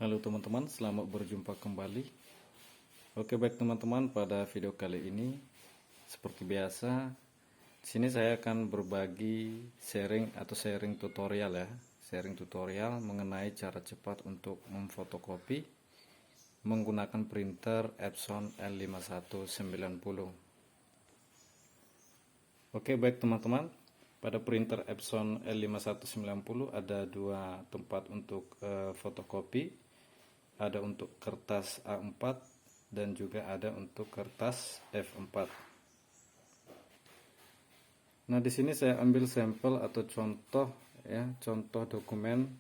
Halo teman-teman, selamat berjumpa kembali. Oke baik teman-teman, pada video kali ini seperti biasa, di sini saya akan berbagi sharing tutorial ya, sharing tutorial mengenai cara cepat untuk memfotokopi menggunakan printer Epson L5190. Oke baik teman-teman, pada printer Epson L5190 ada dua tempat untuk fotokopi. Ada untuk kertas A4 dan juga ada untuk kertas F4. Nah, di sini saya ambil sampel atau contoh ya, contoh dokumen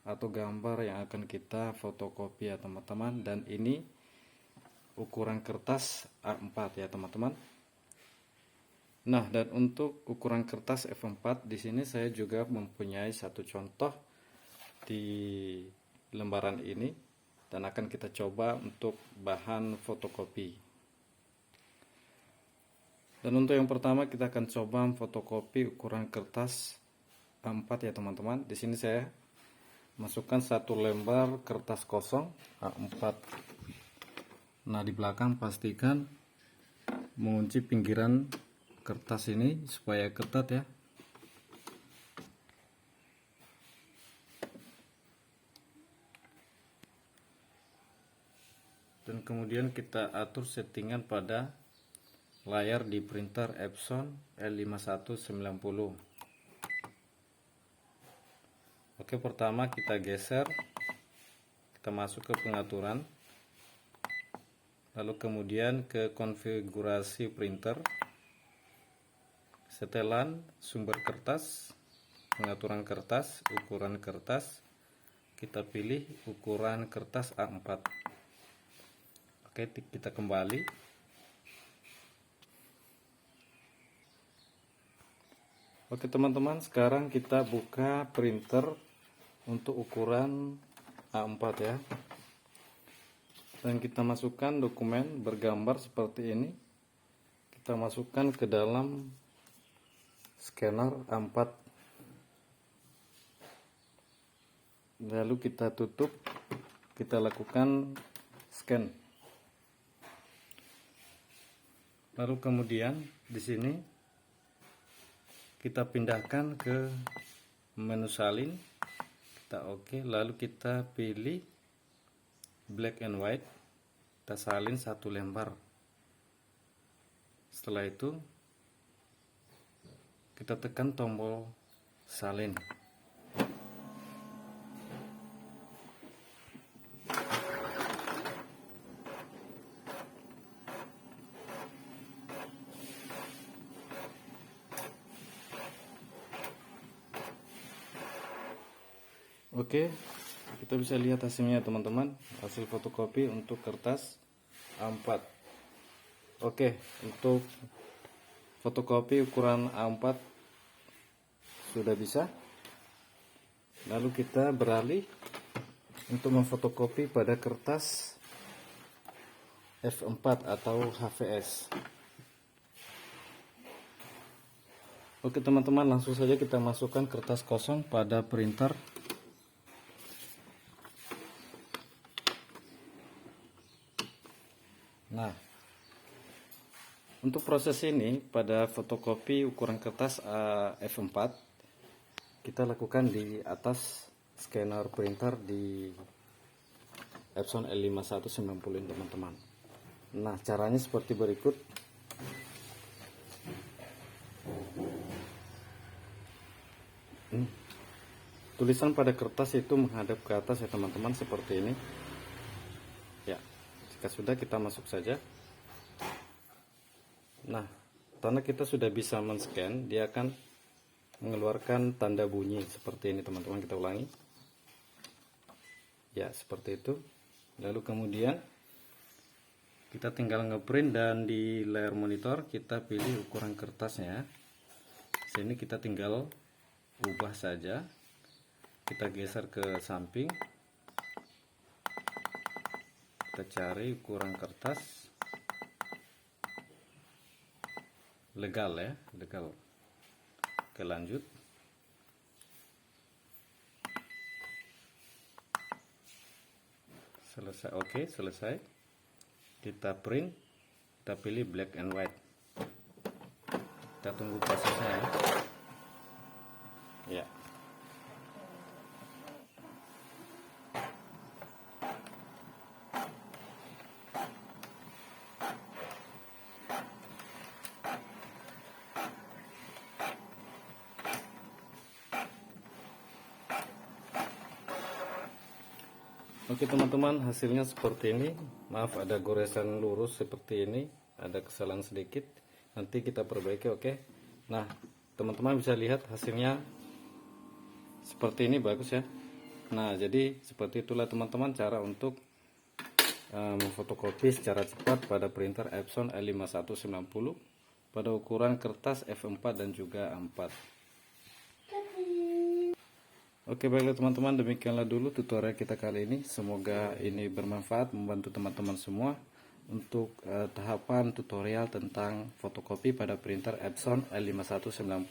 atau gambar yang akan kita fotokopi ya teman-teman, dan ini ukuran kertas A4 ya teman-teman. Nah, dan untuk ukuran kertas F4 di sini saya juga mempunyai satu contoh di lembaran ini dan akan kita coba untuk bahan fotokopi. Dan untuk yang pertama kita akan coba fotokopi ukuran kertas A4 ya teman-teman. Di sini saya masukkan satu lembar kertas kosong A4. Nah, di belakang pastikan mengunci pinggiran kertas ini supaya ketat ya. Dan kemudian kita atur settingan pada layar di printer Epson L5190. Oke, pertama kita geser, kita masuk ke pengaturan, lalu kemudian ke konfigurasi printer, setelan sumber kertas, pengaturan kertas, ukuran kertas, kita pilih ukuran kertas A4. Oke, kita kembali. Oke teman-teman, sekarang kita buka printer untuk ukuran A4 ya. Dan kita masukkan dokumen bergambar seperti ini. Kita masukkan ke dalam scanner A4. Lalu kita tutup, kita lakukan scan. Lalu kemudian di sini kita pindahkan ke menu salin, kita oke, lalu kita pilih black and white, kita salin satu lembar. Setelah itu kita tekan tombol salin. Oke, kita bisa lihat hasilnya teman-teman, hasil fotokopi untuk kertas A4. Oke, untuk fotokopi ukuran A4 sudah bisa. Lalu kita beralih untuk memfotokopi pada kertas F4 atau HVS. Oke teman-teman, langsung saja kita masukkan kertas kosong pada printer. Nah, untuk proses ini pada fotokopi ukuran kertas F4 kita lakukan di atas scanner printer di Epson L5190 teman-teman. Nah, caranya seperti berikut. Tulisan pada kertas itu menghadap ke atas ya teman-teman, seperti ini. Ya, jika sudah kita masuk saja. Nah, karena kita sudah bisa men-scan, dia akan mengeluarkan tanda bunyi seperti ini teman-teman. Kita ulangi. Ya, seperti itu. Lalu kemudian kita tinggal ngeprint dan di layar monitor kita pilih ukuran kertasnya. Sini kita tinggal ubah saja. Kita geser ke samping. Kita cari ukuran kertas legal ya, legal. Oke, lanjut. Selesai. Oke, selesai. Kita print, kita pilih black and white. Kita tunggu prosesnya ya. Ya. Oke teman-teman, hasilnya seperti ini. Maaf ada goresan lurus seperti ini, ada kesalahan sedikit. Nanti kita perbaiki, oke. Nah, teman-teman bisa lihat hasilnya seperti ini, bagus ya. Nah, jadi seperti itulah teman-teman cara untuk memfotokopi secara cepat pada printer Epson L5190 pada ukuran kertas F4 dan juga A4. Oke, baiklah teman-teman, demikianlah dulu tutorial kita kali ini. Semoga ini bermanfaat, membantu teman-teman semua untuk tahapan tutorial tentang fotokopi pada printer Epson L5190.